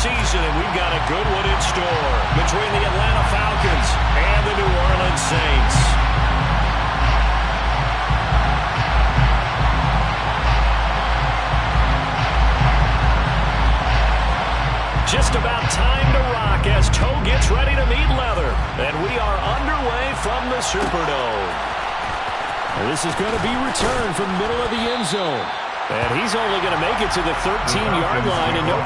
season, and we've got a good one in store between the Atlanta Falcons and the New Orleans Saints. Just about time to rock as toe gets ready to meet leather. And we are underway from the Superdome. And this is going to be returned from the middle of the end zone. And he's only going to make it to the 13-yard line. And no.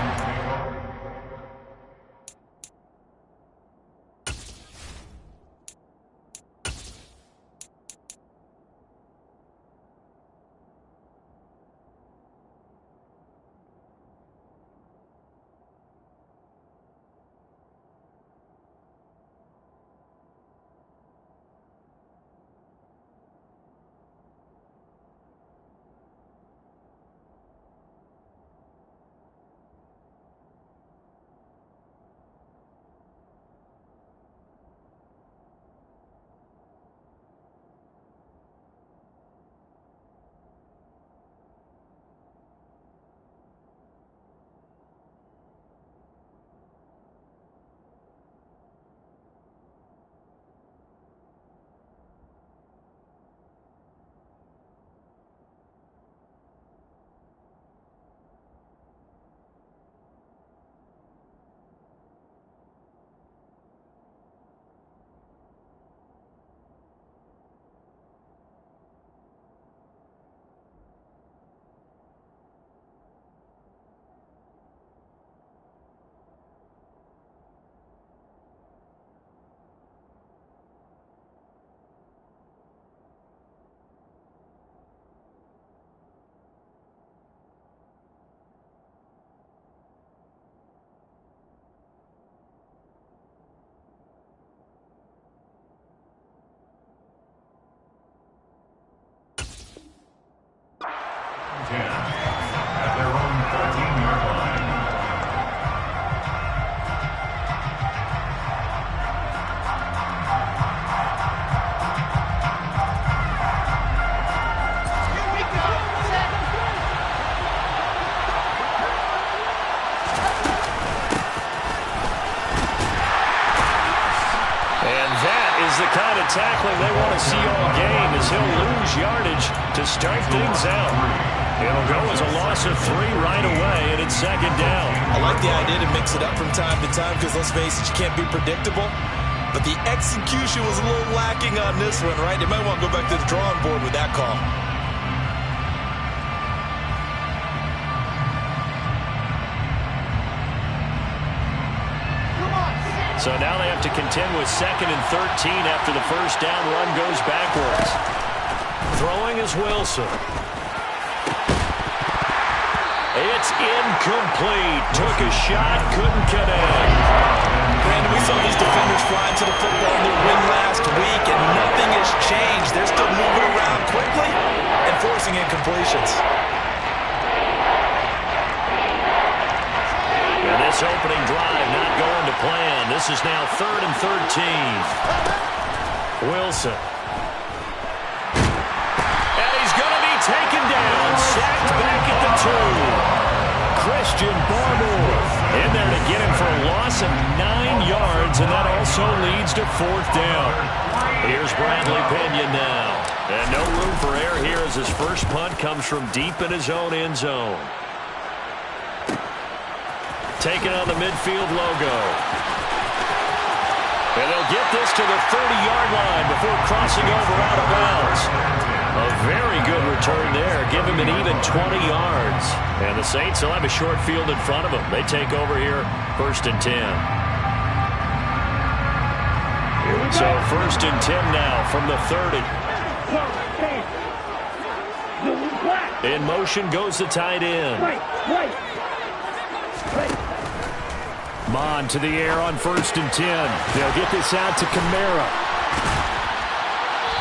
At their own 13-yard line. Here we go. Set. And that is the kind of tackling they want to see all game, as he'll lose yardage to start things out. It'll go as a loss of 3 right away, and it's second down. I like the idea to mix it up from time to time because, let's face it, you can't be predictable. But the execution was a little lacking on this one, right? They might want to go back to the drawing board with that call. So now they have to contend with 2nd and 13 after the first down run goes backwards. Throwing is Wilson. It's incomplete. Took a shot, couldn't connect. Brandon, we saw these defenders flying to the football in their win last week, and nothing has changed. They're still moving around quickly and forcing incompletions. And this opening drive not going to plan. This is now 3rd and 13. Wilson. And he's going to be taken down. Sacked back at the 2. Christian Barmore in there to get him for a loss of 9 yards, and that also leads to 4th down. Here's Bradley Pinion now. And no room for error here as his first punt comes from deep in his own end zone. Taking on the midfield logo. And they'll get this to the 30-yard line before crossing over out of bounds. A very good return there. Give him an even 20 yards. And the Saints will have a short field in front of them. They take over here, 1st and 10. So 1st and 10 now from the 30. In motion goes the tight end. Mon to the air on 1st and 10. They'll get this out to Kamara.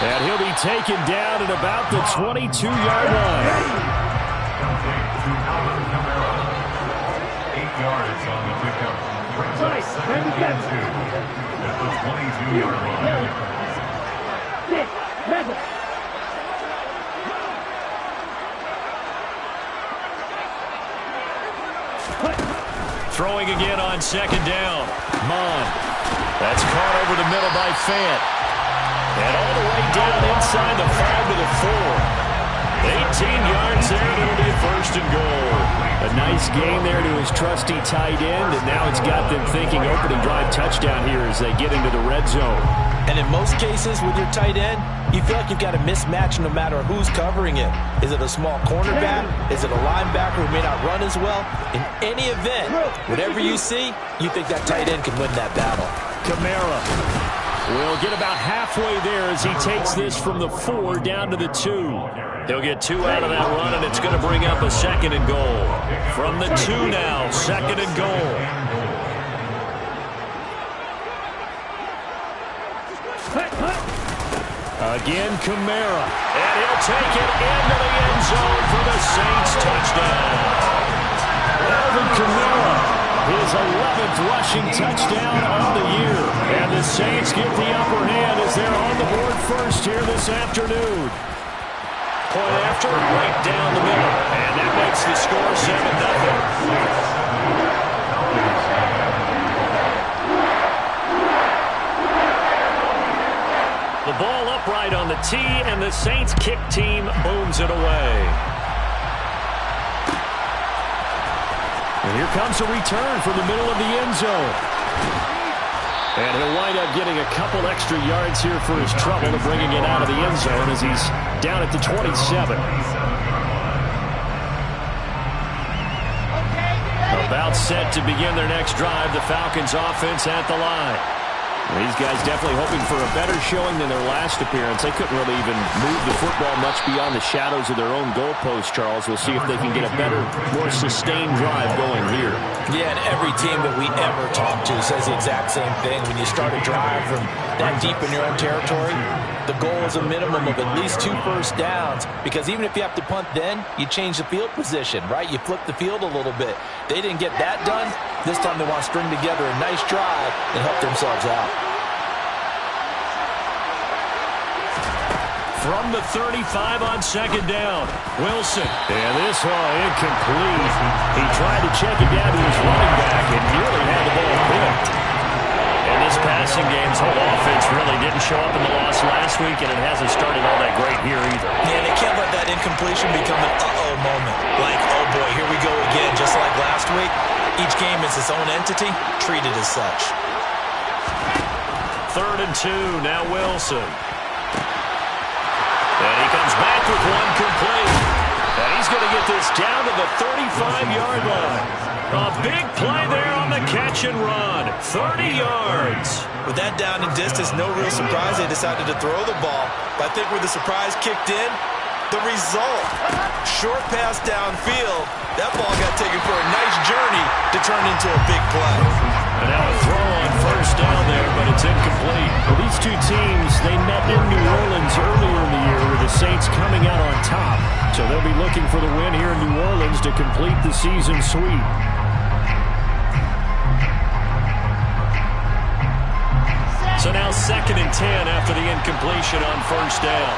And he'll be taken down at about the 22-yard line. 8 yards on the pickup. Brings up 2nd and 2 at the 22-yard line. Throwing again on second down. Mon. That's caught over the middle by Fant. And all the way down inside the 5 to the 4. 18 yards there, and it'll be a first and goal. A nice game there to his trusty tight end, and now it's got them thinking opening drive touchdown here as they get into the red zone. And in most cases with your tight end, you feel like you've got a mismatch no matter who's covering it. Is it a small cornerback? Is it a linebacker who may not run as well? In any event, whatever you see, you think that tight end can win that battle. Kamara will get about halfway there as he takes this from the 4 down to the 2. He'll get 2 out of that run, and it's going to bring up a second and goal. From the 2 now, second and goal. Again, Kamara. And he'll take it into the end zone for the Saints touchdown. Alvin Kamara, his 11th rushing touchdown on the year. And the Saints get the upper hand as they're on the board first here this afternoon. Point after, right down the middle. And that makes the score 7-0. The ball upright on the tee, and the Saints kick team booms it away. And here comes a return from the middle of the end zone. And he'll wind up getting a couple extra yards here for his trouble to bringing it out of the end zone as he's down at the 27. About set to begin their next drive, the Falcons offense at the line. These guys definitely hoping for a better showing than their last appearance. They couldn't really even move the football much beyond the shadows of their own goalpost, Charles. We'll see if they can get a better, more sustained drive going here. Yeah, and every team that we ever talk to says the exact same thing. When you start a drive from that deep in your own territory, the goal is a minimum of at least 2 first downs, because even if you have to punt then, you change the field position, right? You flip the field a little bit. They didn't get that done. This time they want to string together a nice drive and help themselves out. From the 35 on second down, Wilson. And this one incomplete. He tried to check it down to his running back and nearly had the ball picked. And this passing game's whole offense really didn't show up in the loss last week, and it hasn't started all that great here either. Yeah, they can't let that incompletion become an uh-oh moment. Like, oh boy, here we go again, just like last week. Each game is its own entity, treated as such. 3rd and 2, now Wilson. And he comes back with one complete. And he's going to get this down to the 35-yard line. A big play there on the catch and run. 30 yards. With that down and distance, no real surprise they decided to throw the ball. But I think where the surprise kicked in, the result. Short pass downfield. That ball got taken for a nice journey to turn into a big play. And now a throw on first down there, but it's incomplete. Well, these two teams, they met in New Orleans earlier in the year with the Saints coming out on top. So they'll be looking for the win here in New Orleans to complete the season sweep. So now 2nd and 10 after the incompletion on first down.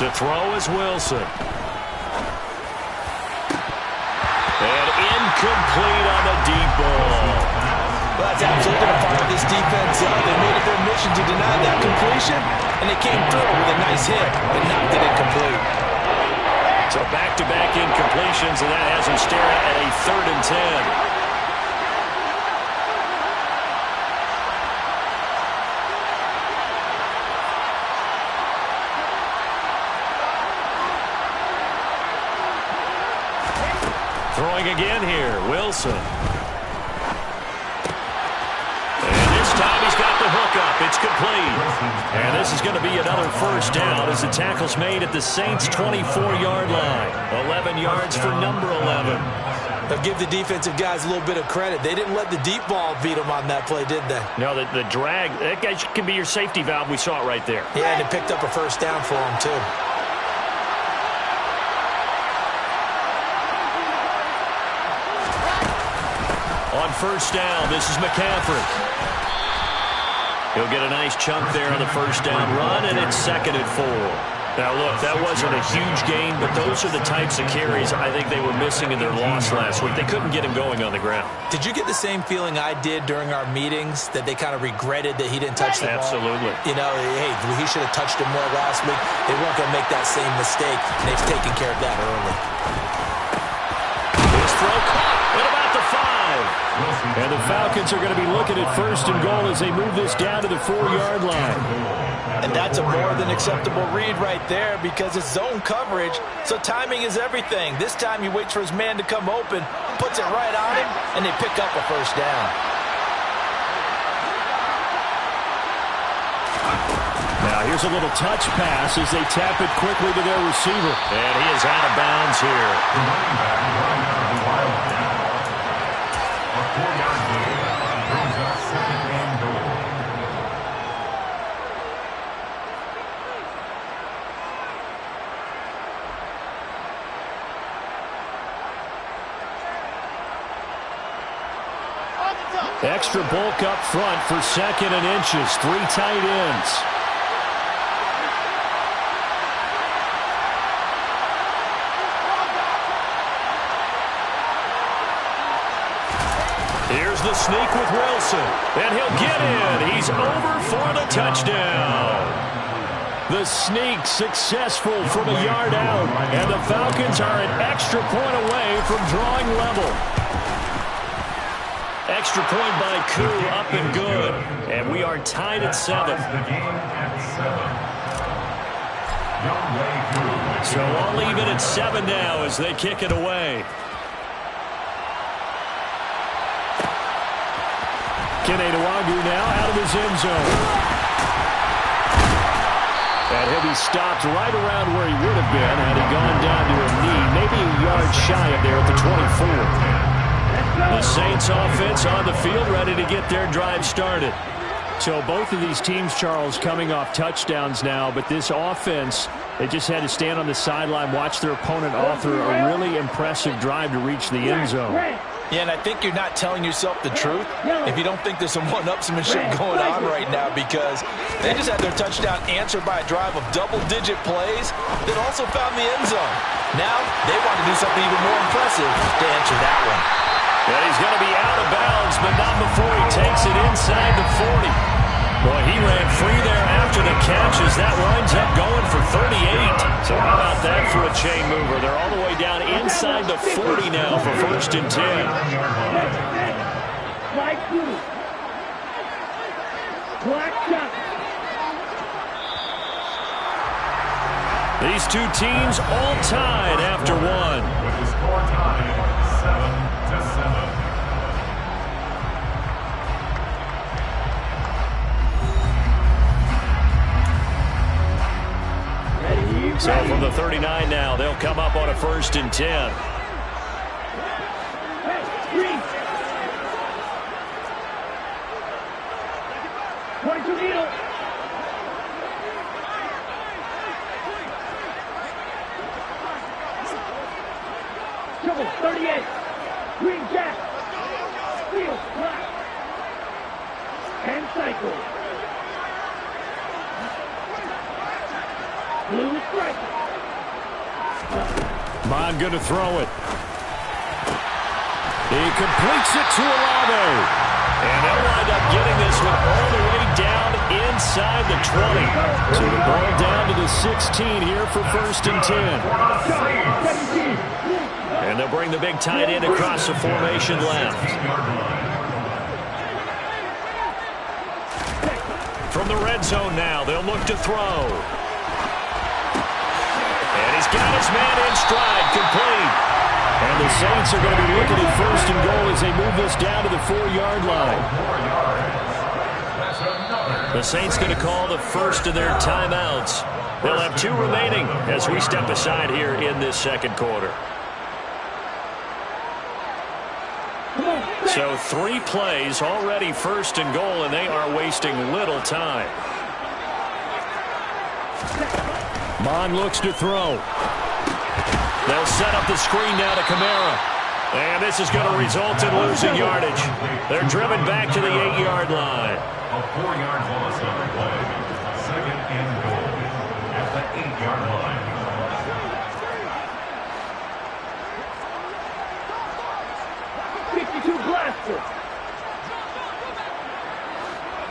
To throw is Wilson. And incomplete on the deep ball. Well, that's absolutely going to fire this defense up. They made it their mission to deny that completion, and they came through with a nice hit and knocked it incomplete. So back-to-back incompletions, and that has them staring at a 3rd and 10. Throwing again here, Wilson. And this time he's got the hook up. It's complete. And this is going to be another first down as the tackle's made at the Saints' 24-yard line. 11 yards for number 11. They'll give the defensive guys a little bit of credit. They didn't let the deep ball beat them on that play, did they? No, the drag, that guy can be your safety valve. We saw it right there. Yeah, and it picked up a first down for him, too. On first down, this is McCaffrey. He'll get a nice chunk there on the first down run, and it's 2nd and 4. Now, look, that wasn't a huge gain, but those are the types of carries I think they were missing in their loss last week. They couldn't get him going on the ground. Did you get the same feeling I did during our meetings, that they kind of regretted that he didn't touch the ball? Absolutely. You know, hey, he should have touched him more last week. They weren't going to make that same mistake, and they've taken care of that early. His throw caught at about the 5. And the Falcons are going to be looking at 1st and goal as they move this down to the 4-yard line. And that's a more than acceptable read right there because it's zone coverage, so timing is everything. This time he waits for his man to come open, puts it right on him, and they pick up a 1st down. Now here's a little touch pass as they tap it quickly to their receiver. And he is out of bounds here. The running back running out of the wild down. A 4-yard gain brings up 2nd and goal. Extra bulk up front for 2nd and inches. 3 tight ends. Here's the sneak with Wilson. And he'll get in. He's over for the touchdown. The sneak successful from a yard out. And the Falcons are an extra point away from drawing level. Extra point by Koo, up and good. And we are tied at 7. The game at 7. So I'll leave it at 7 now as they kick it away. Keneduagu now out of his end zone. And he'll be stopped right around where he would have been had he gone down to a knee, maybe a yard shy of there at the 24. The Saints offense on the field, ready to get their drive started. So both of these teams, Charles, coming off touchdowns now, but this offense, they just had to stand on the sideline, watch their opponent author a really impressive drive to reach the end zone. Yeah, and I think you're not telling yourself the truth if you don't think there's some one-upsmanship going on right now, because they just had their touchdown answered by a drive of double-digit plays that also found the end zone. Now they want to do something even more impressive to answer that one. And he's going to be out of bounds, but not before he takes it inside the 40. Boy, he ran free there after the catch as that winds up going for 38. So how about that for a chain mover? They're all the way down inside the 40 now for 1st and 10. These two teams all tied after 1. With the score tied 7-7. So from the 39 now, they'll come up on a 1st and 10. Trouble, 38. Green jack. Steel, black. And cycle. Blue strike. Mon going to throw it. He completes it to Olave. And they'll wind up getting this one all the way down inside the 20. So the ball down to the 16 here for 1st and 10. And they'll bring the big tight end across the formation left. From the red zone now, they'll look to throw. And he's got his man in stride, complete. And the Saints are going to be looking at 1st and goal as they move this down to the 4-yard line. The Saints going to call the first of their timeouts. They'll have 2 remaining as we step aside here in this 2nd quarter. So 3 plays, already 1st and goal, and they are wasting little time. Mon looks to throw. They'll set up the screen now to Kamara. And this is going to result in losing yardage. They're driven back to the 8-yard line. A 4-yard loss on the play. 2nd and goal at the 8-yard line. Blaster.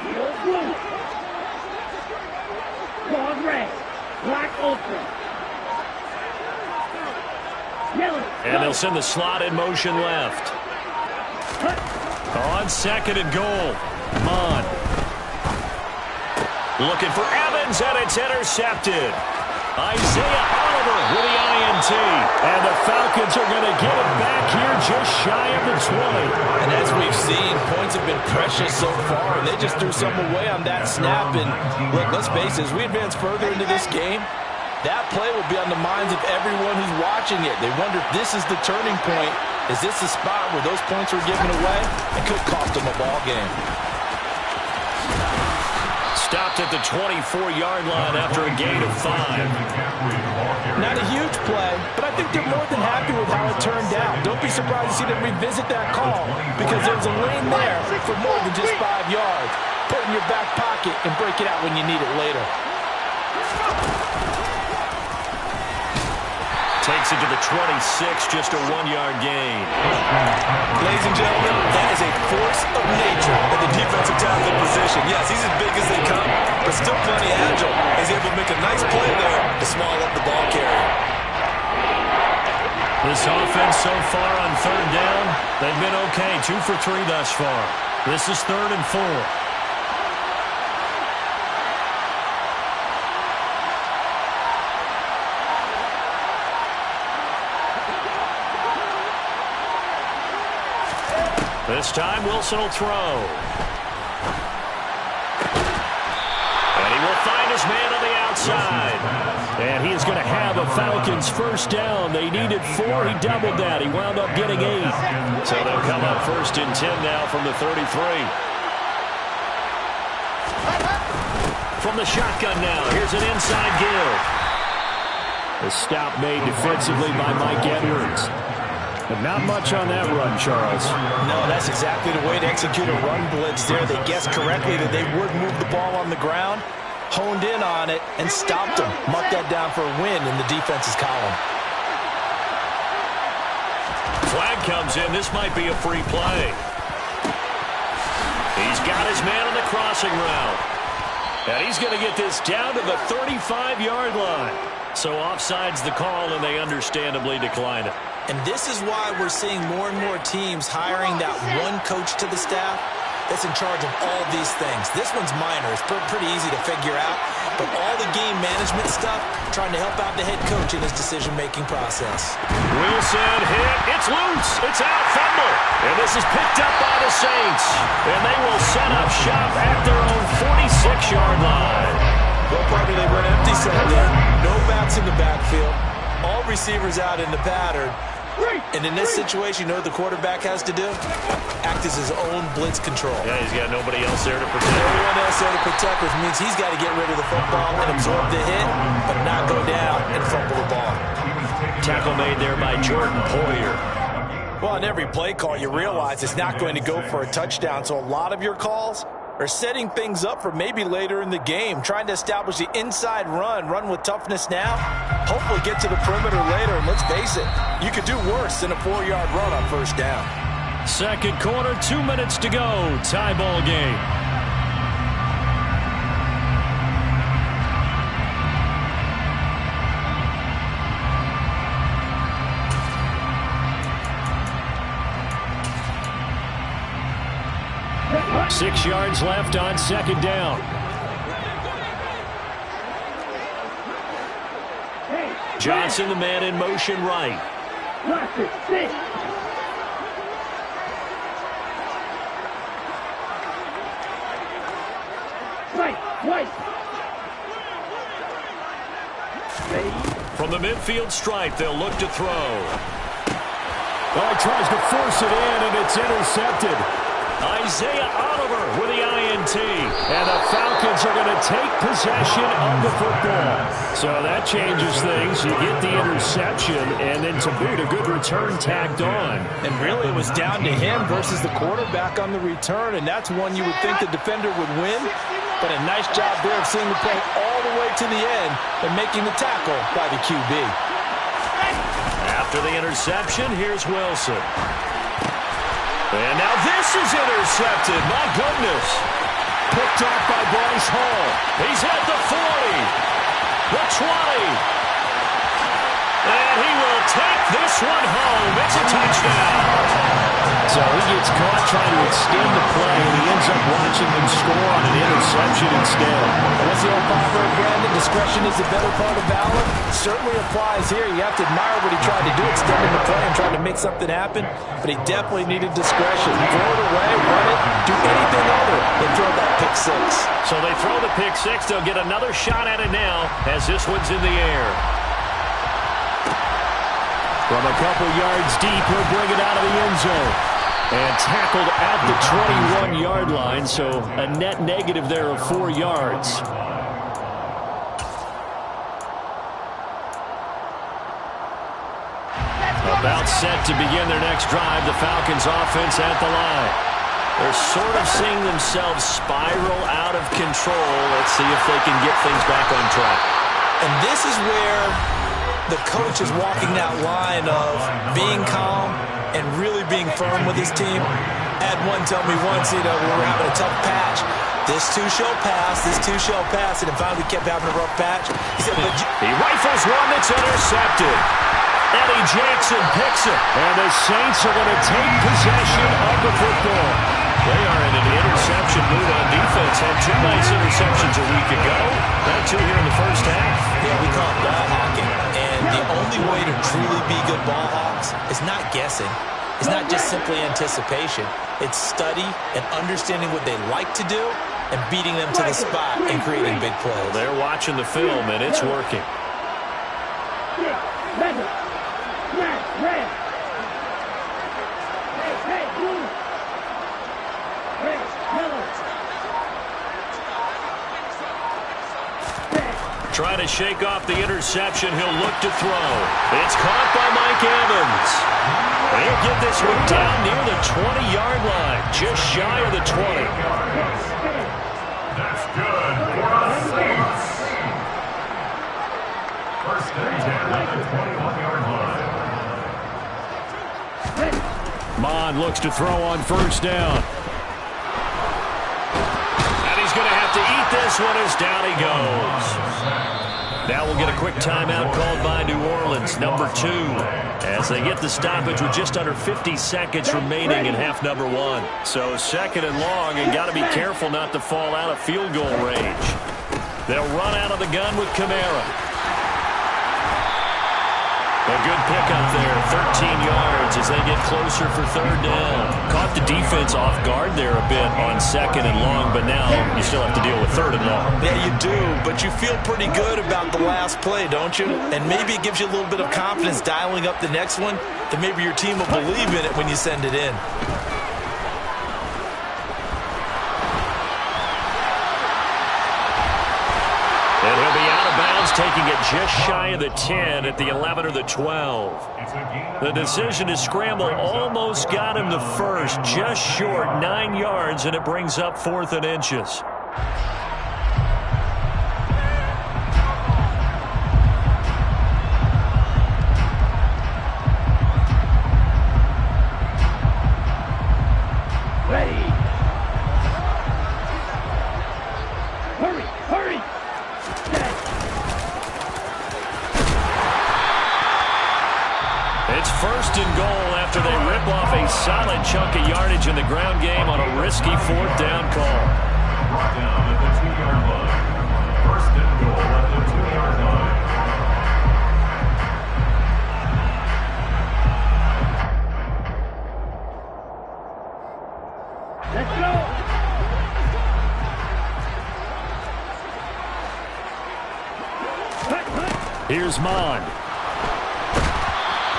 Heel blue. Dog red. Black ultra. Yellow. And they'll send the slot in motion left. On second and goal. Mon. Looking for Evans, and it's intercepted. Isaiah Oliver with the INT. And the Falcons are going to get it back here just shy of the 20. And as we've seen, points have been precious so far, and they just threw some away on that snap. And look, let's face it, as we advance further into this game, that play will be on the minds of everyone who's watching it. They wonder if this is the turning point. Is this the spot where those points were given away? It could cost them a ball game. Stopped at the 24-yard line after a gain of 5. Not a huge play, but I think they're more than happy with how it turned out. Don't be surprised to see them revisit that call, because there's a lane there for more than just 5 yards. Put it in your back pocket and break it out when you need it later. Takes it to the 26, just a 1-yard gain. Ladies and gentlemen, that is a force of nature at the defensive tackle position. Yes, he's as big as they come, but still plenty agile. He's able to make a nice play there to small up the ball carrier. This offense so far on third down, they've been okay. 2 for 3 thus far. This is 3rd and 4. This time, Wilson will throw. And he will find his man on the outside. And he is going to have a Falcons first down. They needed 4. He doubled that. He wound up getting 8. So they'll come up 1st and 10 now from the 33. From the shotgun now, here's an inside give. The stop made defensively by Mike Edwards. But not much on that run, Charles. No, that's exactly the way to execute a run blitz there. They guessed correctly that they would move the ball on the ground, honed in on it, and stopped them. Mucked that down for a win in the defense's column. Flag comes in. This might be a free play. He's got his man on the crossing route. And he's going to get this down to the 35-yard line. So offside's the call, and they understandably decline it. And this is why we're seeing more and more teams hiring that one coach to the staff that's in charge of all these things. This one's minor. It's pretty easy to figure out. But all the game management stuff, trying to help out the head coach in his decision-making process. Wilson hit. It's loose. It's out. Fumble. And this is picked up by the Saints. And they will set up shop at their own 46-yard line. Well, partner, they run empty set there. No backs in the backfield. All receivers out in the pattern. And in this situation, you know what the quarterback has to do? Act as his own blitz control. Yeah, he's got nobody else there to protect. No one else there to protect, which means he's got to get rid of the football and absorb the hit, but not go down and fumble the ball. Tackle made there by Jordan Poyer. Well, on every play call, you realize it's not going to go for a touchdown, so a lot of your calls are setting things up for maybe later in the game, trying to establish the inside run with toughness now, hopefully get to the perimeter later, and let's face it, you could do worse than a 4-yard run on first down. Second quarter, 2 minutes to go, tie ball game. Six yards left on second down. Johnson, the man in motion right. From the midfield stripe, they'll look to throw. Oh, he tries to force it in, and it's intercepted. Isaiah Oliver with the INT. And the Falcons are going to take possession of the football. So that changes things. You get the interception, and then to boot, a good return tacked on. And really, it was down to him versus the quarterback on the return, and that's one you would think the defender would win. But a nice job there of seeing the play all the way to the end and making the tackle by the QB. After the interception, here's Wilson. And now this is intercepted. My goodness. Picked off by Bryce Hall. He's at the 40. The 20. And he will take this one home. It's a touchdown. So he gets caught trying to extend the play, and he ends up watching them score on an interception instead. What's the old proverb, Brandon? Discretion is the better part of valor. Certainly applies here. You have to admire what he tried to do, extending the play and trying to make something happen. But he definitely needed discretion. Throw it away, run it, do anything other than throw that pick six. So they throw the pick six. They'll get another shot at it now as this one's in the air. From a couple yards deep, he'll bring it out of the end zone. And tackled at the 21-yard line, so a net negative there of 4 yards. About set to begin their next drive, the Falcons offense at the line. They're sort of seeing themselves spiral out of control. Let's see if they can get things back on track. And this is where the coach is walking that line of being calm and really being firm with his team. Had one tell me once, we were having a tough patch. This too shall pass, this too shall pass, and finally we kept having a rough patch. He said, but he rifles one that's intercepted. Eddie Jackson picks it. And the Saints are going to take possession of the football. They are in an interception mood on defense. Had 2 nice interceptions a week ago. Got 2 here in the first half. Yeah, we call it ball hawking. And the only way to truly be good ball hawks is not guessing. It's not just simply anticipation. It's study and understanding what they like to do and beating them to the spot and creating big plays. Well, they're watching the film, and it's working. Trying to shake off the interception. He'll look to throw. It's caught by Mike Evans. He'll get this one down near the 20-yard line, just shy of the 20. That's good for the Saints. First and 10 at the 21-yard line. Mond looks to throw on first down. And he's going to have to eat this one as down he goes. Now we'll get a quick timeout called by New Orleans, number 2, as they get the stoppage with just under 50 seconds remaining in half number 1. So second and long, and got to be careful not to fall out of field goal range. They'll run out of the gun with Kamara. A good pickup there, 13 yards as they get closer for third down. Caught the defense off guard there a bit on second and long, but now you still have to deal with third and long. Yeah, you do, but you feel pretty good about the last play, don't you? And maybe it gives you a little bit of confidence dialing up the next one, that maybe your team will believe in it when you send it in. And he'll be out of bounds, taking it just shy of the 10 at the 11 or the 12. The decision to scramble almost got him the first, just short, 9 yards, and it brings up 4th and inches. It's first and goal after they rip off a solid chunk of yardage in the ground game on a risky 4th down call. Brought down at the 2-yard line. First and goal at the 2-yard line. Let's go. Here's Mond.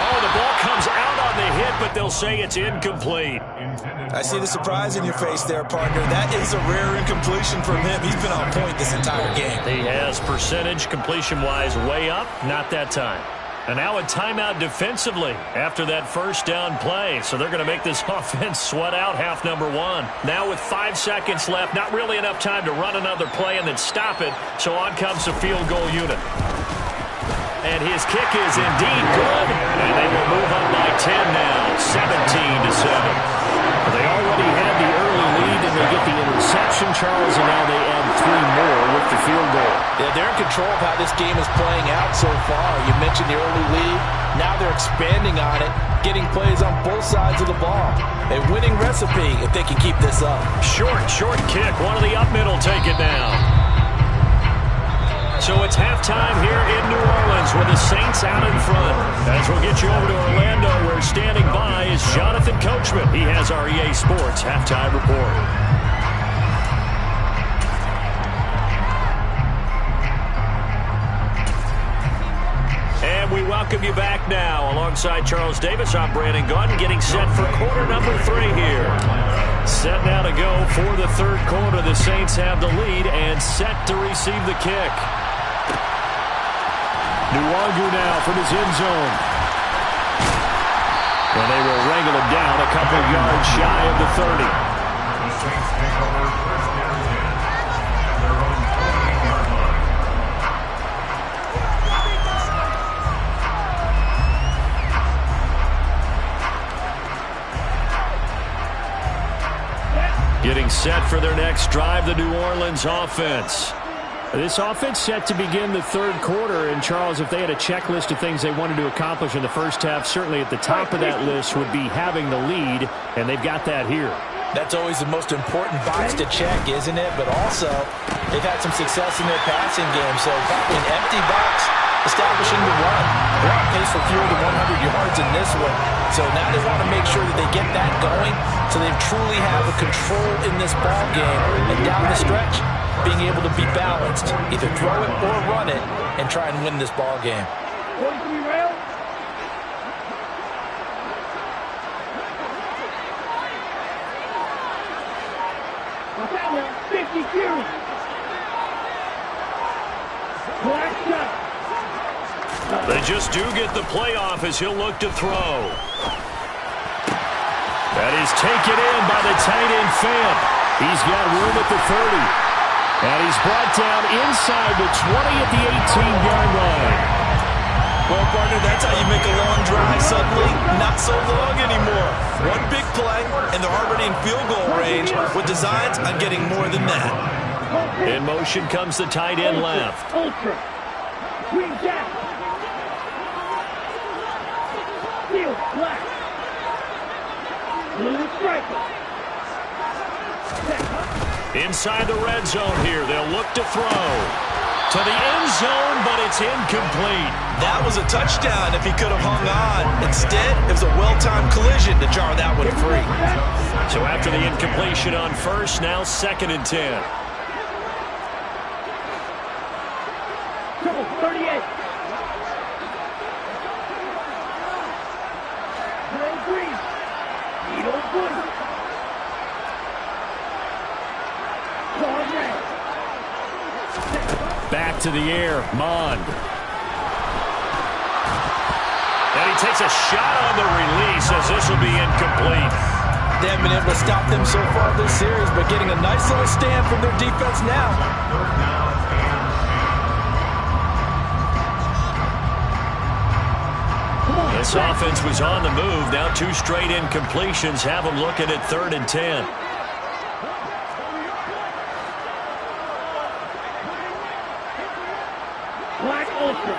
Oh, the ball comes out on the hit, but they'll say it's incomplete. I see the surprise in your face there, partner. That is a rare incompletion from him. He's been on point this entire game. He has percentage completion-wise way up. Not that time. And now a timeout defensively after that first down play. So they're going to make this offense sweat out half number one. Now with 5 seconds left, not really enough time to run another play and then stop it. So on comes the field goal unit. And his kick is indeed good. And they will move up by 10 now, 17-7. They already had the early lead, and they get the interception, Charles, and now they add 3 more with the field goal. Yeah, they're in control of how this game is playing out so far. You mentioned the early lead. Now they're expanding on it, getting plays on both sides of the ball. A winning recipe if they can keep this up. Short kick. One of the up middle take it down. So it's halftime here in New Orleans with the Saints out in front. As we'll get you over to Orlando, where standing by is Jonathan Coachman. He has our EA Sports halftime report. And we welcome you back now. Alongside Charles Davis, I'm Brandon Gaudin, getting set for quarter number 3 here. Set now to go for the third quarter. The Saints have the lead and set to receive the kick. Nwangu now from his end zone. And they will wrangle him down a couple yards shy of the 30. The Saints take over first down 10 at their own 20-yard line. Getting set for their next drive, the New Orleans offense. This offense set to begin the third quarter, and Charles, if they had a checklist of things they wanted to accomplish in the first half, certainly at the top of that list would be having the lead, and they've got that here. That's always the most important box to check, isn't it? But also, they've had some success in their passing game, so an empty box, establishing the run. They're on pace for fewer than 100 yards in this one, so now they want to make sure that they get that going so they truly have a control in this ball game, and down the stretch, being able to be balanced, either throw it or run it, and try and win this ball game. 43 rail. What's that now? 50 series. Black shot. They just do get the playoff as he'll look to throw. That is taken in by the tight end Fant. He's got room at the 30. And he's brought down inside the 20 at the 18-yard line. Well, partner, that's how you make a long drive suddenly not so long anymore. One big play, and they're already in field goal range with designs on getting more than that. In motion comes the tight end left. Ultra. Green jack. Steel black. Blue striker. Inside the red zone here, they'll look to throw. To the end zone, but it's incomplete. That was a touchdown if he could have hung on. Instead, it was a well-timed collision to jar that one free. So after the incompletion on first, now 2nd and 10. Triple 38. Green. Eagle blue. Back to the air, Mond. And he takes a shot on the release as this will be incomplete. They haven't been able to stop them so far this series, but getting a nice little stand from their defense now. This offense was on the move. Now 2 straight incompletions have them looking at 3rd and 10. Black Ultra.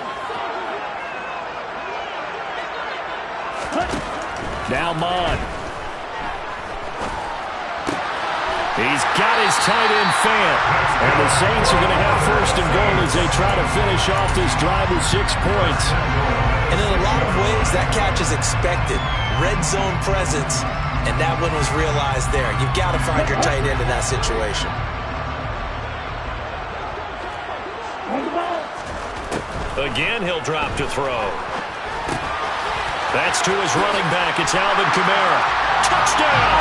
Now Mond. He's got his tight end Fant. And the Saints are going to have 1st and goal as they try to finish off this drive with 6 points. And in a lot of ways, that catch is expected. Red zone presence. And that one was realized there. You've got to find your tight end in that situation. Again, he'll drop to throw. That's to his running back. It's Alvin Kamara. Touchdown!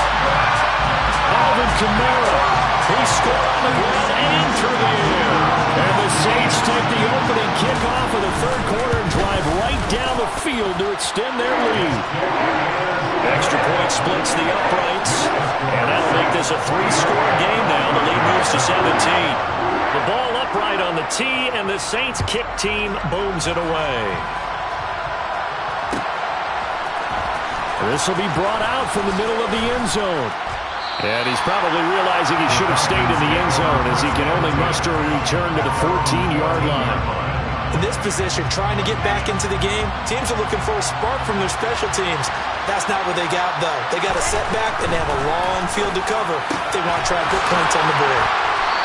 Alvin Kamara. He scored on the ground and through the air. And the Saints take the opening kickoff of the third quarter and drive right down the field to extend their lead. Extra point splits the uprights, and that'll make this a 3-score game now. The lead moves to 17. The ball upright on the tee, and the Saints kick team booms it away. This will be brought out from the middle of the end zone. And he's probably realizing he should have stayed in the end zone as he can only muster a return to the 14-yard line. In this position, trying to get back into the game, teams are looking for a spark from their special teams. That's not what they got, though. They got a setback, and they have a long field to cover. They want to try and put points on the board.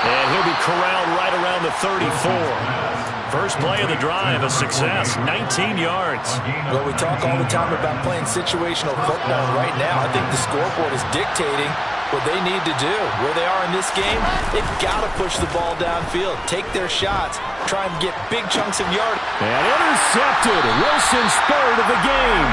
And he'll be corralled right around the 34. First play of the drive, a success, 19 yards. Well, we talk all the time about playing situational football. Right now, I think the scoreboard is dictating what they need to do. Where they are in this game, they've got to push the ball downfield, take their shots, try and get big chunks of yard. And intercepted. Wilson's third of the game.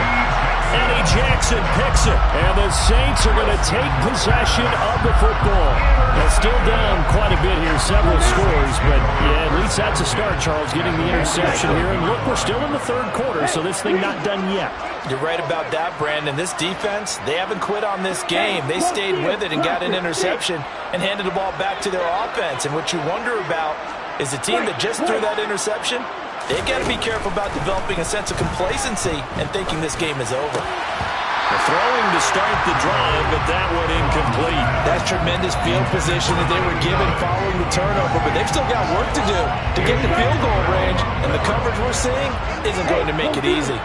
Eddie Jackson picks it. And the Saints are going to take possession of the football. They're still down quite a bit here, several scores, but yeah, at least that's a start, Charles, getting the interception here. And look, we're still in the third quarter, so this thing not done yet. You're right about that, Brandon. This defense, they haven't quit on this game. They stayed with it and got an interception and handed the ball back to their offense. And what you wonder about is the team that just threw that interception, they've got to be careful about developing a sense of complacency and thinking this game is over. Throwing to start the drive, but that one incomplete. That's tremendous field position that they were given following the turnover, but they've still got work to do to get the field goal range, and the coverage we're seeing isn't going to make it easy.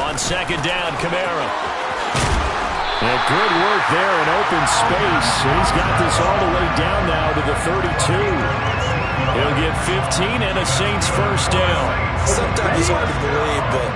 On second down, Kamara. And good work there in open space. He's got this all the way down now to the 32. He'll get 15 and a Saints first down. Sometimes it's hard to believe, but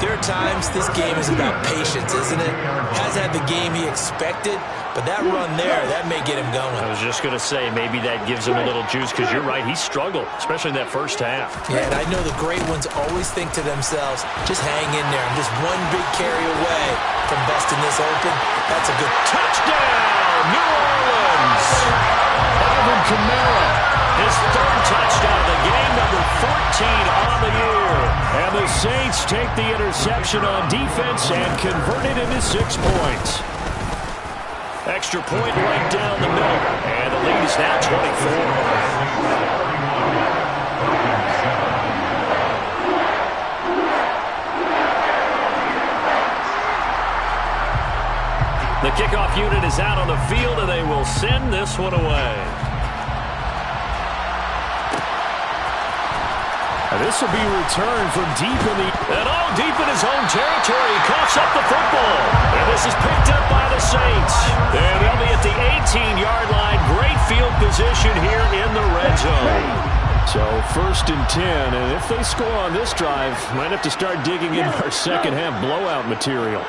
there are times this game is about patience, isn't it? Has had the game he expected, but that run there, that may get him going. I was just going to say, maybe that gives him a little juice, because you're right, he struggled, especially in that first half. Yeah, and I know the great ones always think to themselves, just hang in there. I'm just one big carry away from busting this open. That's a good touchdown, New Orleans! Alvin Kamara. His third touchdown of the game, number 14 on the year. And the Saints take the interception on defense and convert it into 6 points. Extra point right down the middle. And the lead is now 24. The kickoff unit is out on the field, and they will send this one away. This will be returned from deep in the... And deep in his own territory. He coughs up the football. And this is picked up by the Saints. And they'll be at the 18-yard line. Great field position here in the red zone. So first and 10. And if they score on this drive, might have to start digging into our second half blowout material.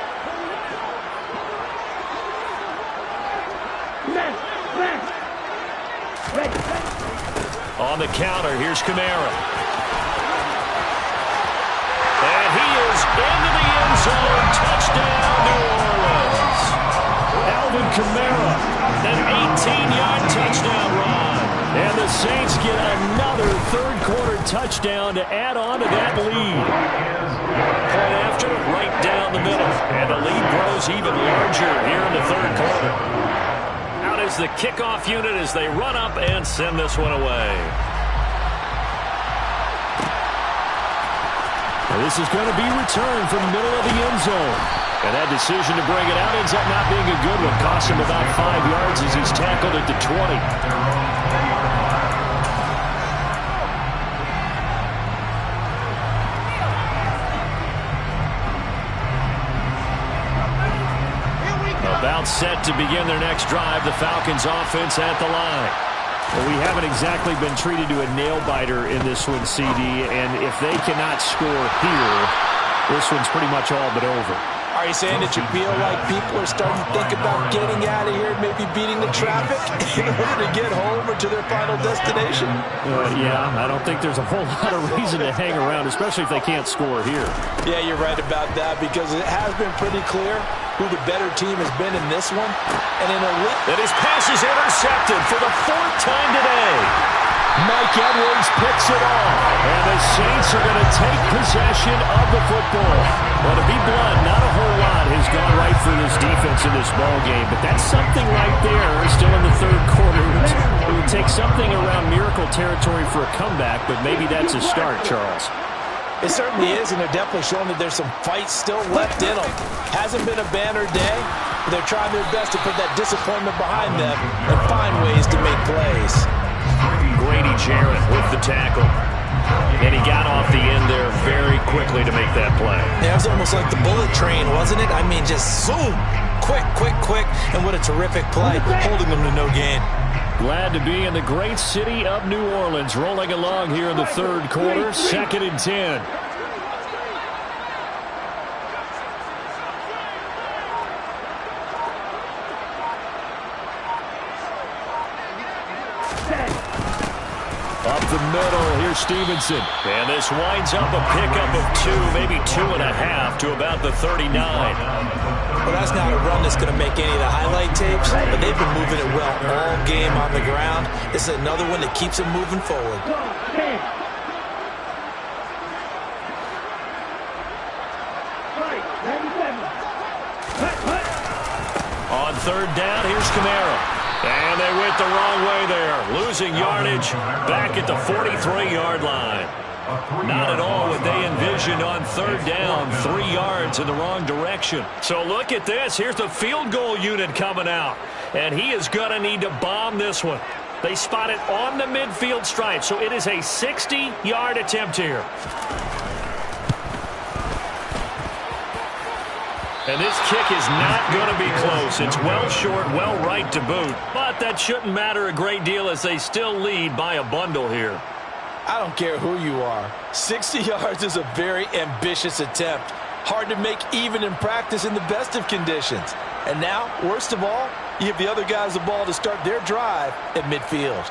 On the counter, here's Kamara. And he is into the end zone. Touchdown, New Orleans. Alvin Kamara, an 18-yard touchdown run. And the Saints get another third-quarter touchdown to add on to that lead. Point after, right down the middle. And the lead grows even larger here in the third quarter. Out is the kickoff unit as they run up and send this one away. This is going to be returned from the middle of the end zone. And that decision to bring it out ends up not being a good one. Costs him about 5 yards as he's tackled at the 20. About set to begin their next drive. The Falcons offense at the line. Well, we haven't exactly been treated to a nail-biter in this one, CD, and if they cannot score here, this one's pretty much all but over. Are you saying that you feel like people are starting to think about getting out of here, maybe beating the traffic in order to get home or to their final destination? Yeah, I don't think there's a whole lot of reason to hang around, especially if they can't score here. Yeah, you're right about that, because it has been pretty clear who the better team has been in this one. And in a league that his pass is intercepted for the 4th time today. Mike Edwards picks it off. And the Saints are going to take possession of the football. Well, to be blunt, not a whole lot has gone right for this defense in this ball game, but that's something right there still in the third quarter. It would take something around miracle territory for a comeback, but maybe that's a start, Charles. It certainly is, and they're definitely showing that there's some fight still left in them. Hasn't been a banner day, but they're trying their best to put that disappointment behind them and find ways to make plays. Grady Jarrett with the tackle. And he got off the end there very quickly to make that play. Yeah, it was almost like the bullet train, wasn't it? I mean, just zoom. Quick, quick, quick. And what a terrific play, holding them to no gain. Glad to be in the great city of New Orleans, rolling along here in the third quarter, 2nd and 10. Up the middle, here's Stevenson. And this winds up a pickup of 2, maybe 2.5 to about the 39. Well, that's not a run that's going to make any of the highlight tapes, but they've been moving it well all game on the ground. This is another one that keeps them moving forward. On third down, here's Kamara. And they went the wrong way there, losing yardage back at the 43-yard line. Not at all what they envisioned on third down, 3 yards in the wrong direction. So look at this. Here's the field goal unit coming out, and he is going to need to bomb this one. They spot it on the midfield stripe, so it is a 60-yard attempt here. And this kick is not going to be close. It's well short, well right to boot. But that shouldn't matter a great deal as they still lead by a bundle here. I don't care who you are. 60 yards is a very ambitious attempt. Hard to make even in practice in the best of conditions. And now, worst of all, you give the other guys the ball to start their drive at midfield.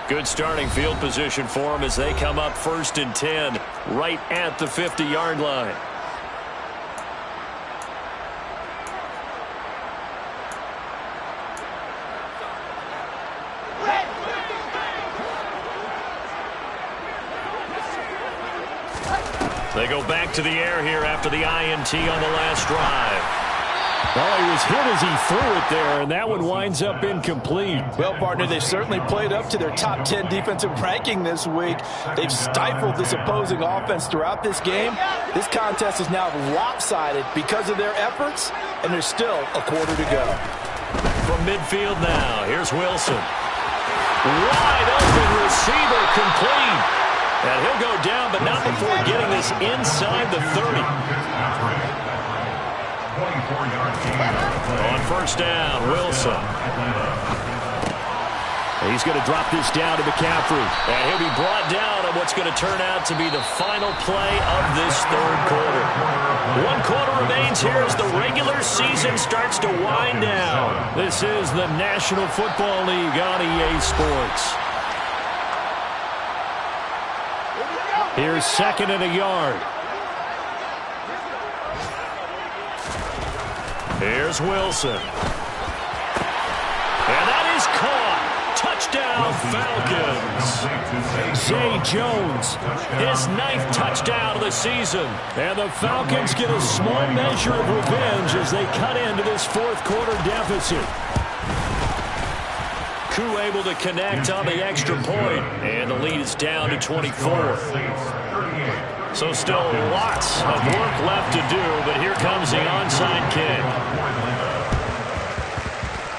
Good starting field position for them as they come up 1st and 10 right at the 50-yard line. They go back to the air here after the INT on the last drive. Well, he was hit as he threw it there, and that one winds up incomplete. Well, partner, they've certainly played up to their top 10 defensive ranking this week. They've stifled this opposing offense throughout this game. This contest is now lopsided because of their efforts, and there's still a quarter to go. From midfield now, here's Wilson. Wide open receiver, complete. And he'll go down, but not before getting this inside the 30. On 1st down, Wilson. He's going to drop this down to McCaffrey. And he'll be brought down on what's going to turn out to be the final play of this third quarter. 1 quarter remains here as the regular season starts to wind down. This is the National Football League on EA Sports. Here's 2nd and a yard. Here's Wilson. And that is caught. Touchdown, Falcons. Zay Jones, his 9th touchdown of the season. And the Falcons get a small measure of revenge as they cut into this 4th quarter deficit. Koo able to connect on the extra point, and the lead is down to 24. So still lots of work left to do, but here comes the onside kick.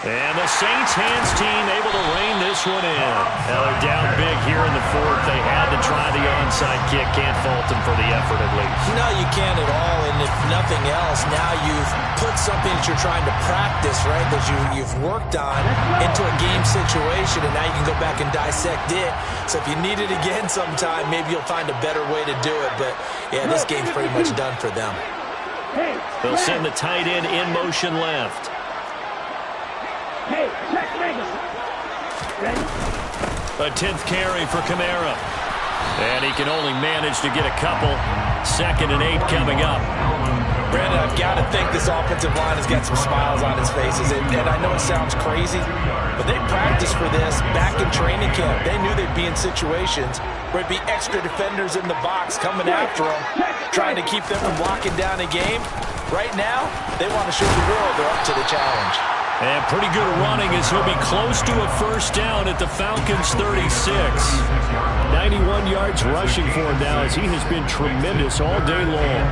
And the Saints hands team able to rein this one in. Now they're down big here in the 4th. They had to try the onside kick. Can't fault them for the effort at least. No, you can't at all. And if nothing else, now you've put something that you're trying to practice, right, that you've worked on into a game situation, and now you can go back and dissect it. So if you need it again sometime, maybe you'll find a better way to do it. But, yeah, this game's pretty much done for them. They'll send the tight end in motion left. A 10th carry for Kamara. And he can only manage to get a couple. 2nd and 8 coming up. Brandon, I've got to think this offensive line has got some smiles on its faces. And I know it sounds crazy, but they practiced for this back in training camp. They knew they'd be in situations where it'd be extra defenders in the box coming after them, trying to keep them from locking down a game. Right now, they want to show the world they're up to the challenge. And pretty good running as he'll be close to a first down at the Falcons' 36. 91 yards rushing for him now as he has been tremendous all day long.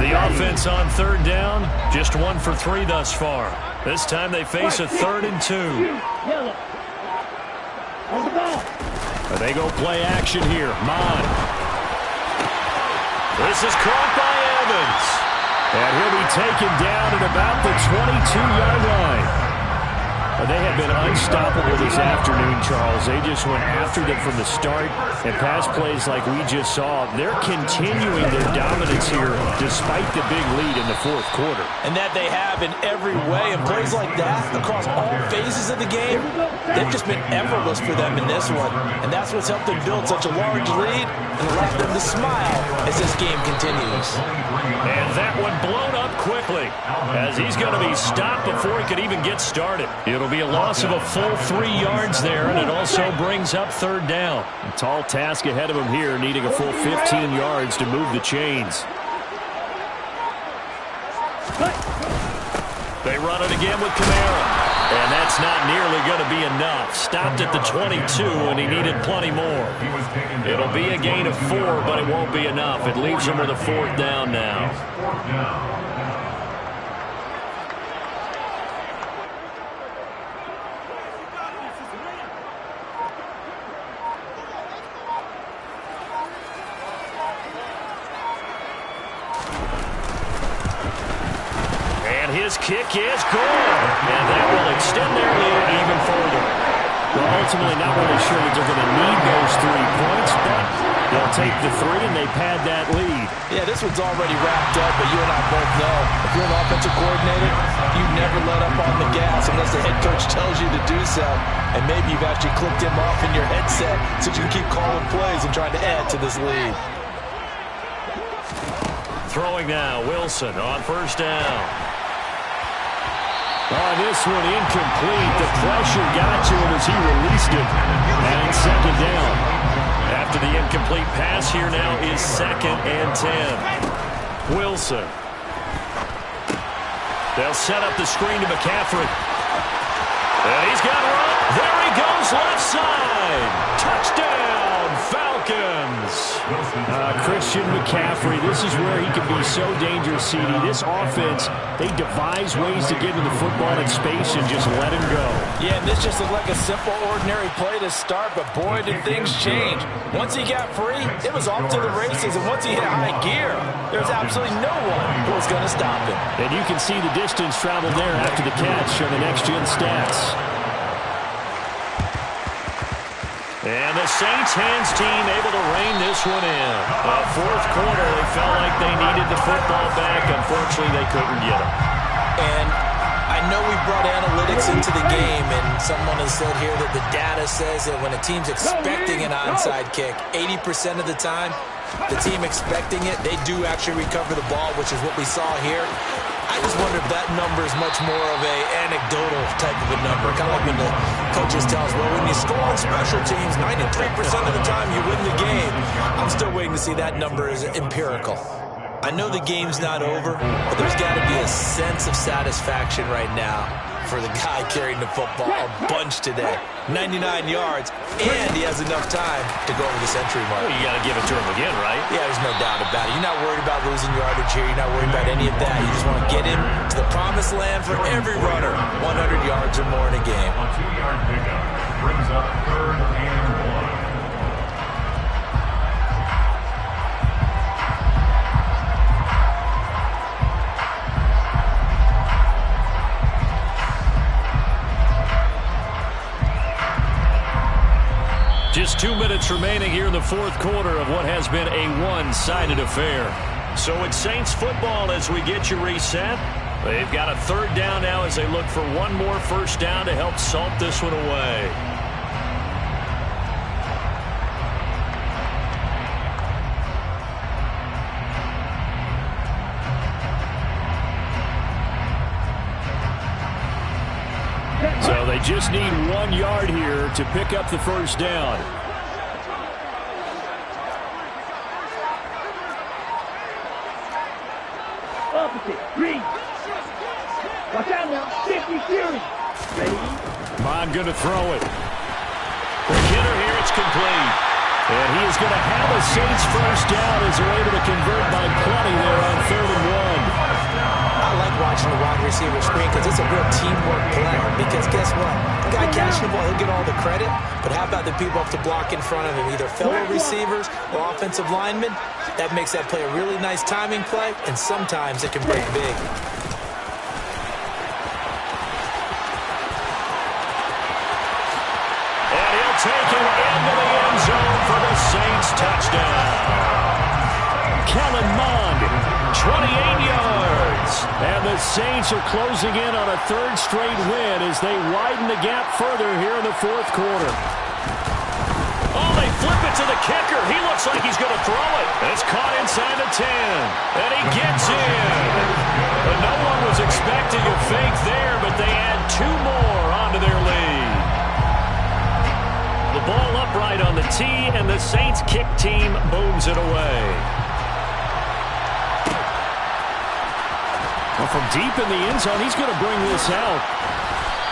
The offense on third down, just 1 for 3 thus far. This time they face a 3rd and 2. And they go play action here. Mon. This is caught by Evans. And he'll be taken down at about the 22-yard line. They have been unstoppable this afternoon, Charles. They just went after them from the start, and pass plays like we just saw. They're continuing their dominance here despite the big lead in the fourth quarter. And that they have in every way. And plays like that across all phases of the game, they've just been effortless for them in this one. And that's what's helped them build such a large lead and allowed them to smile as this game continues. And that one blown up quickly as he's going to be stopped before he could even get started. It'll be a loss of a full 3 yards there, and it also brings up third down. A tall task ahead of him here, needing a full 15 yards to move the chains. They run it again with Kamara. And that's not nearly going to be enough. Stopped at the 22, and he needed plenty more. It'll be a gain of 4, but it won't be enough. It leaves him with a 4th down now. His kick is good, and that will extend their lead even further. Well, ultimately not really sure that they're going to need those 3 points, but they'll take the 3, and they've had that lead. Yeah, this one's already wrapped up, but you and I both know if you're an offensive coordinator, you never let up on the gas unless the head coach tells you to do so. And maybe you've actually clicked him off in your headset so you can keep calling plays and trying to add to this lead. Throwing now, Wilson on first down. Oh, this one incomplete. The pressure got to him as he released it. And second down. After the incomplete pass, here now is 2nd and 10. Wilson. They'll set up the screen to McCaffrey. And he's got a run. There he goes, left side. Touchdown, Falcons. Christian McCaffrey, this is where he can be so dangerous, CD. This offense, they devise ways to get him the football in space and just let him go. Yeah, and this just looked like a simple, ordinary play to start, but boy, did things change. Once he got free, it was off to the races, and once he hit high gear, there's absolutely no one who was going to stop him. And you can see the distance traveled there after the catch on the next-gen stats. And the Saints hands team able to rein this one in. Fourth quarter, they felt like they needed the football back. Unfortunately, they couldn't get it. And I know we brought analytics into the game, and someone has said here that the data says that when a team's expecting an onside kick, 80% of the time, the team expecting it, they do actually recover the ball, which is what we saw here. I just wonder if that number is much more of a anecdotal type of a number. Kind of like when the coaches tell us, well, when you score on special teams, 93% of the time you win the game. I'm still waiting to see that number is empirical. I know the game's not over, but there's got to be a sense of satisfaction right now for the guy carrying the football a bunch today. 99 yards, and he has enough time to go over the century mark. Well, you got to give it to him again, right? Yeah, there's no doubt about it. You're not worried about losing yardage here. You're not worried about any of that. You just want to get him to the promised land for every runner. 100 yards or more in a game. A 2-yard pickup brings up 3rd and 1. Just 2 minutes remaining here in the fourth quarter of what has been a one-sided affair. So it's Saints football as we get you reset. They've got a 3rd down now as they look for one more first down to help salt this one away. just need 1 yard here to pick up the first down. Opposite. Read. Watch out now. 50 Fury. Ready? Mon going to throw it. The hitter here, it's complete. And he is going to have a Saints first down as they're able to convert by plenty there on 3rd and 1. I like watching the wide receiver screen because it's a real teamwork play. Because guess what? The guy catching the ball, he'll get all the credit. But how about the people up to block in front of him, either fellow receivers or offensive linemen? That makes that play a really nice timing play, and sometimes it can break big. And he'll take it into the end zone for the Saints touchdown. Kellen Mond, 28 yards. And the Saints are closing in on a 3rd straight win as they widen the gap further here in the 4th quarter. Oh, they flip it to the kicker. He looks like he's going to throw it. It's caught inside the 10. And he gets in. And no one was expecting a fake there, but they add 2 more onto their lead. The ball upright on the tee, and the Saints kick team booms it away. Well, from deep in the end zone, he's going to bring this out.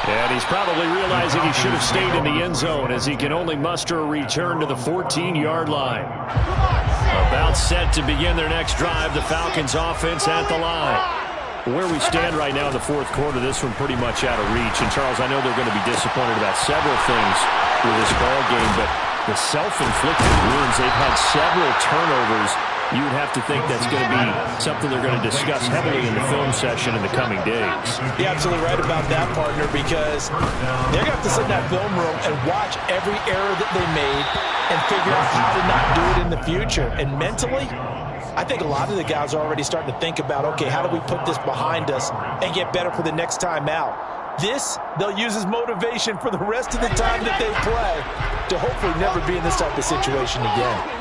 And he's probably realizing he should have stayed in the end zone as he can only muster a return to the 14-yard line. About set to begin their next drive, the Falcons offense at the line. Where we stand right now in the 4th quarter, this one pretty much out of reach. And, Charles, I know they're going to be disappointed about several things with this ball game, but the self-inflicted wounds, they've had several turnovers. You would have to think that's going to be something they're going to discuss heavily in the film session in the coming days. You're absolutely right about that, partner, because they're going to have to sit in that film room and watch every error that they made and figure out how to not do it in the future. And mentally, I think a lot of the guys are already starting to think about, okay, how do we put this behind us and get better for the next time out? This, they'll use as motivation for the rest of the time that they play to hopefully never be in this type of situation again.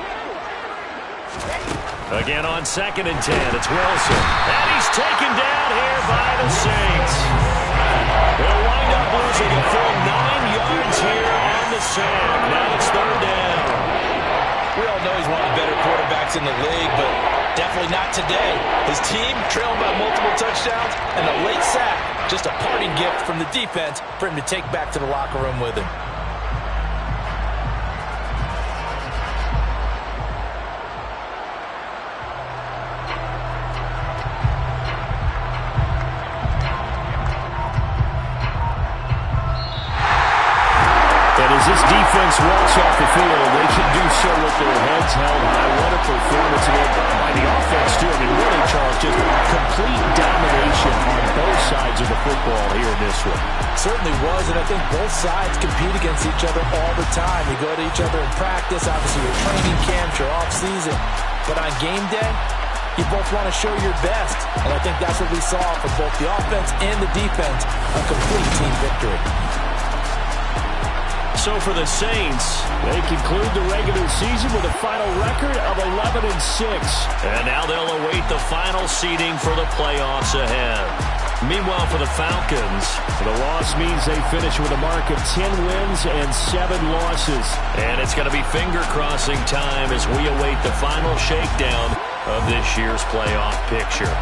Again on 2nd and 10, it's Wilson. And he's taken down here by the Saints. They'll wind up losing a full 9 yards here on the sack. Now it's 3rd down. We all know he's one of the better quarterbacks in the league, but definitely not today. His team trailed by multiple touchdowns, and a late sack, just a parting gift from the defense for him to take back to the locker room with him. As this defense walks off the field, they can do so with their heads held high. What a performance by the offense, too. I mean, really, Charles, just complete domination on both sides of the football here in this one. Certainly was, and I think both sides compete against each other all the time. You go to each other in practice, obviously your training camps, your off-season. But on game day, you both want to show your best. And I think that's what we saw from both the offense and the defense, a complete team victory. So for the Saints, they conclude the regular season with a final record of 11-6. And now they'll await the final seeding for the playoffs ahead. Meanwhile, for the Falcons, the loss means they finish with a mark of 10 wins and 7 losses. And it's going to be finger-crossing time as we await the final shakedown of this year's playoff picture.